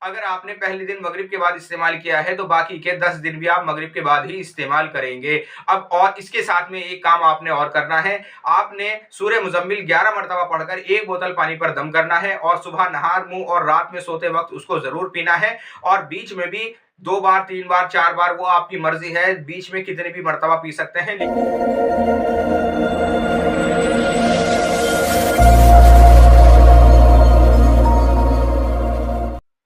अगर आपने पहले दिन मगरिब के बाद इस्तेमाल किया है तो बाकी के 10 दिन भी आप मगरिब के बाद ही इस्तेमाल करेंगे। अब और इसके साथ में एक काम आपने और करना है, आपने सूरह मुज़म्मिल 11 मरतबा पढ़कर 1 बोतल पानी पर दम करना है और सुबह नहार मुंह और रात में सोते वक्त उसको जरूर पीना है। और बीच में भी 2 बार 3 बार 4 बार वो आपकी मर्जी है, बीच में कितने भी मरतबा पी सकते हैं।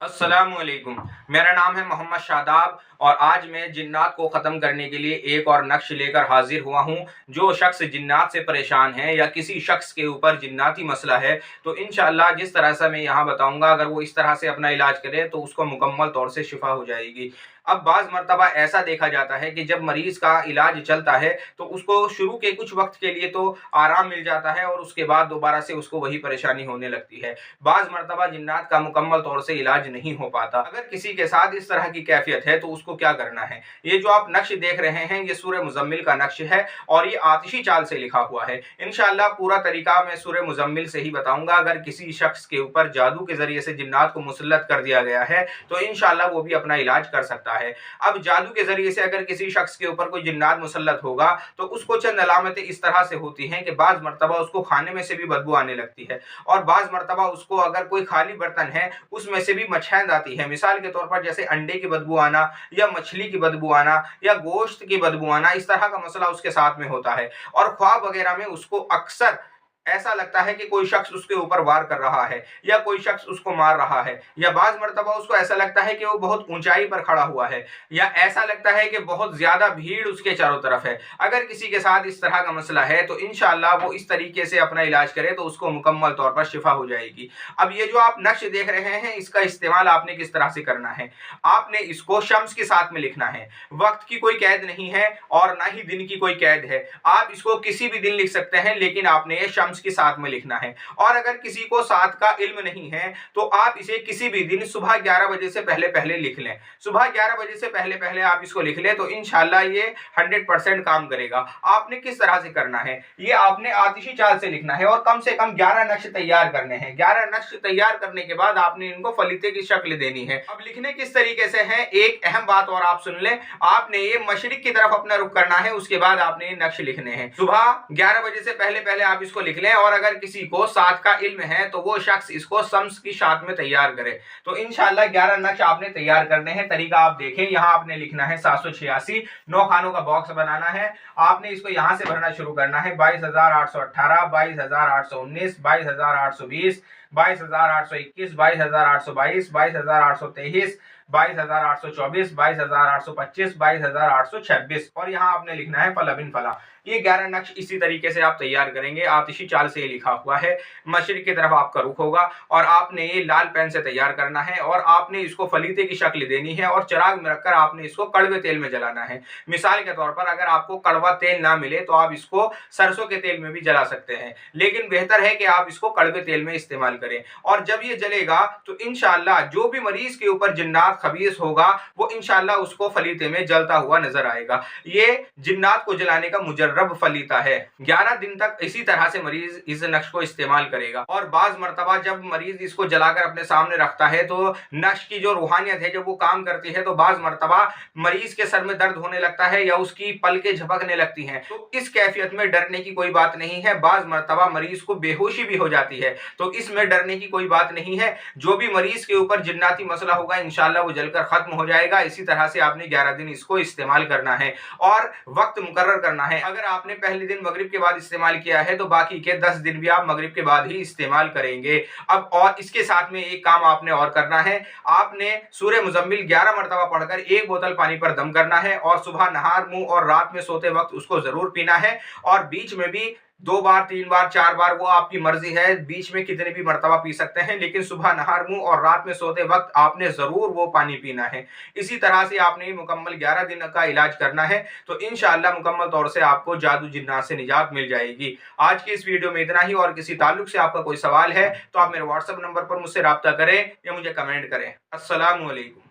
अस्सलामुअलैकुम, मेरा नाम है मोहम्मद शादाब और आज मैं जिन्नात को ख़त्म करने के लिए एक और नक्श लेकर हाजिर हुआ हूँ। जो शख्स जिन्नात से परेशान है या किसी शख्स के ऊपर जिन्नाती मसला है तो इंशाअल्लाह जिस तरह से मैं यहाँ बताऊँगा, अगर वो इस तरह से अपना इलाज करे तो उसको मुकम्मल तौर से शिफा हो जाएगी। अब बाज़ मरतबा ऐसा देखा जाता है कि जब मरीज़ का इलाज चलता है तो उसको शुरू के कुछ वक्त के लिए तो आराम मिल जाता है और उसके बाद दोबारा से उसको वही परेशानी होने लगती है। बाज़ मरतबा जिन्नात का मुकम्मल तौर से इलाज नहीं हो पाता। अगर किसी के साथ इस तरह की कैफियत है तो उसको क्या करना है, ये जो आप नक्श देख रहे हैं ये सूरह मुज़म्मिल का नक्श है और ये आतिशी चाल से लिखा हुआ है। इंशाअल्लाह पूरा तरीका मैं सूरह मुज़म्मिल से ही बताऊंगा। अगर किसी शख्स के ऊपर जादू के जरिए से जिन्नात को मुसल्लत कर दिया गया है तो इंशाअल्लाह वो भी अपना इलाज कर सकता है। अब जादू के जरिए से अगर किसी शख्स के ऊपर कोई जिन्नात मुसल्लत होगा तो उसको चंद अलामतें इस तरह से होती हैं कि बाज़ मरतबा उसको खाने में से भी बदबू आने लगती है और बाज़ मरतबा उसको अगर कोई खाली बर्तन है उसमें से भी मचहैंद आती है। मिसाल के तौर पर जैसे अंडे की बदबू आना या मछली की बदबू आना या गोश्त की बदबू आना, इस तरह का मसला उसके साथ में होता है। और ख्वाब वगैरह में उसको अक्सर ऐसा लगता है कि कोई शख्स उसके ऊपर वार कर रहा है या कोई शख्स उसको मार रहा है, या बाज़ मरतबा उसको ऐसा लगता है कि वो बहुत ऊंचाई पर खड़ा हुआ है, या ऐसा लगता है कि बहुत ज़्यादा भीड़ उसके चारों तरफ है। अगर किसी के साथ इस तरह का मसला है तो इंशाअल्लाह वो इस तरीके से अपना इलाज करे तो उसको मुकम्मल तौर पर शिफा हो जाएगी। अब ये जो आप नक्श देख रहे हैं इसका इस्तेमाल आपने किस तरह से करना है, आपने इसको शम्स के साथ में लिखना है। वक्त की कोई कैद नहीं है और ना ही दिन की कोई कैद है, आप इसको किसी भी दिन लिख सकते हैं, लेकिन आपने ये शम्स के साथ में लिखना है। और अगर किसी को साथ का इल्म नहीं है तो आप इसे किसी भी दिन सुबह 11 बजे से पहले पहले लिख लें। सुबह 11 बजे से पहले पहले आप इसको लिख लें तो इंशाअल्लाह ये 100% काम करेगा। आपने किस तरह से करना है, ये आपने आतिशी चाल से लिखना है और कम से कम 11 नक्श तैयार करने हैं। 11 नक्श तैयार करने के बाद आपने इनको फलीते की शक्ल देनी है। अब लिखने किस तरीके से है, एक अहम बात और आप सुन लें, आपने ये मशरिक की तरफ अपना रुख करना है, उसके बाद आपने ये नक्श लिखने हैं। सुबह 11 बजे से पहले पहले आप इसको लिख लें और अगर किसी को साथ का इल्म है तो वो शख्स इसको शम्स की शात में तैयार करे। तो इंशाअल्लाह 11 नक्श आपने तैयार करने हैं। तरीका आप देखें, यहाँ आपने लिखना है 786, 9 खानों का बॉक्स बनाना है। आपने इसको यहाँ से भरना शुरू करना है 22,818, 22,819, 22,820, 22,821, 22,822, 22,823, 22,824, 22,825, 22,826 और यहाँ आपने लिखना है फला बिन फला। ये 11 नक्श इसी तरीके से आप तैयार करेंगे। आतिशी चाल से ये लिखा हुआ है, मशरिक की तरफ आपका रुख होगा और आपने ये लाल पेन से तैयार करना है और आपने इसको फलीते की शक्ल देनी है और चिराग में रखकर आपने इसको कड़वे तेल में जलाना है। मिसाल के तौर पर अगर आपको कड़वा तेल ना मिले तो आप इसको सरसों के तेल में भी जला सकते हैं, लेकिन बेहतर है कि आप इसको कड़वे तेल में इस्तेमाल करें। और जब ये जलेगा तो इंशाअल्लाह जो भी मरीज के ऊपर जिन्नात खबीस होगा वो इंशाअल्लाह उसको फलीते में जलता हुआ नजर आएगा। ये जिन्नात को जलाने का मुजर्रब फलीता है। 11 दिन तक इसी तरह से मरीज इस नक्श को इस्तेमाल करेगा और बाज मरतबा जब मरीज इसको जलाकर अपने सामने रखता है तो नक्श की जो रूहानियत है जब वो काम करती है तो बाज मरतबा मरीज के सर में दर्द होने लगता है या उसकी पलकें झपकने लगती हैं। तो इस कैफियत में डरने की कोई बात नहीं है। बाज मरतबा मरीज को बेहोशी भी हो जाती है, तो इसमें डरने की कोई बात नहीं है। जो भी मरीज के ऊपर जिन्नाती मसला होगा इंशाअल्लाह वो जलकर खत्म हो जाएगा। इसी तरह से आपने 11 दिन इसको इस्तेमाल करना है और वक्त मुकर्रर करना है। अगर आपने पहले दिन मगरिब के बाद इस्तेमाल किया है तो बाकी के 10 दिन भी आप मगरिब के बाद ही इस्तेमाल करेंगे। अब और इसके साथ में एक काम आपने और करना है, आपने सूरह मुज़म्मिल 11 मरतबा पढ़कर 1 बोतल पानी पर दम करना है और सुबह नहार मुंह और रात में सोते वक्त उसको जरूर पीना है। और बीच में भी 2 बार 3 बार 4 बार वो आपकी मर्जी है, बीच में कितने भी मरतबा पी सकते हैं, लेकिन सुबह नहार मुंह और रात में सोते वक्त आपने जरूर वो पानी पीना है। इसी तरह से आपने मुकम्मल 11 दिन का इलाज करना है तो इंशाअल्लाह मुकम्मल तौर से आपको जादू जिन्नात से निजात मिल जाएगी। आज की इस वीडियो में इतना ही। और किसी ताल्लुक से आपका कोई सवाल है तो आप मेरे व्हाट्सएप नंबर पर मुझसे रब्ता करें या मुझे कमेंट करें। अस्सलामु अलैकुम।